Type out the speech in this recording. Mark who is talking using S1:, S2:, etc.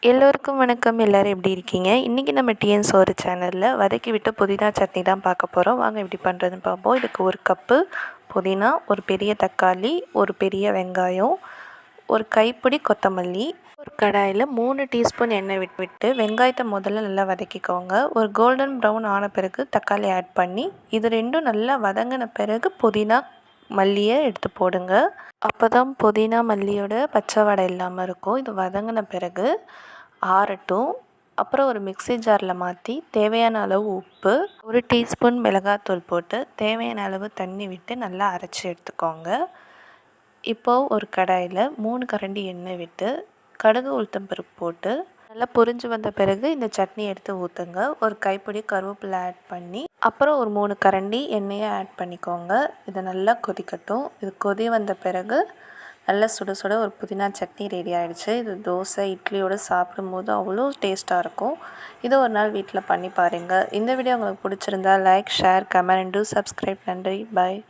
S1: எல்லோருக்கும் வணக்கம். எல்லோரும் எப்படி இருக்கீங்க? இன்றைக்கி நம்ம டிஎன் சோறு சேனலில் வதக்கி விட்ட புதினா சட்னி தான் பார்க்க போகிறோம். வாங்க எப்படி பண்ணுறதுன்னு பார்ப்போம். இதுக்கு 1 கப்பு புதினா, ஒரு பெரிய தக்காளி, ஒரு பெரிய வெங்காயம், ஒரு கைப்பிடி கொத்தமல்லி, ஒரு கடாயில் 3 டீஸ்பூன் எண்ணெய் விட்டு வெங்காயத்தை முதல்ல நல்லா வதக்கிக்கோங்க. ஒரு கோல்டன் ப்ரௌன் ஆன பிறகு தக்காளி ஆட் பண்ணி இது ரெண்டும் நல்லா வதங்கின பிறகு புதினா மல்லியை எடுத்து போடுங்க. அப்போ தான் புதினா மல்லியோட பச்சை வாடை இல்லாமல் இருக்கும். இது வதங்கின பிறகு ஆறட்டும். அப்புறம் ஒரு மிக்ஸி ஜாரில் மாற்றி தேவையான அளவு உப்பு, 1 டீஸ்பூன் மிளகாத்தூள் போட்டு தேவையான அளவு தண்ணி விட்டு நல்லா அரைச்சி எடுத்துக்கோங்க. இப்போது ஒரு கடாயில் 3 கரண்டி எண்ணெய் விட்டு கடுகு உளுத்தம்பருப்பு போட்டு நல்லா பொரிஞ்சு வந்த பிறகு இந்த சட்னி எடுத்து ஊற்றுங்க. ஒரு கைப்பிடி கருவேப்பிலை ஆட் பண்ணி அப்புறம் ஒரு 3 கரண்டி எண்ணெயை ஆட் பண்ணிக்கோங்க. இதை நல்லா கொதிக்கட்டும். இது கொதி வந்த பிறகு நல்லா சுட சுட ஒரு புதினா சட்னி ரெடி ஆகிடுச்சு. இது தோசை இட்லியோடு சாப்பிடும்போது அவ்வளோ டேஸ்ட்டாக இருக்கும். இதை ஒரு நாள் வீட்டில் பண்ணி பாருங்கள். இந்த வீடியோ உங்களுக்கு பிடிச்சிருந்தா like, share, comment, two subscribe. நன்றி. பாய்.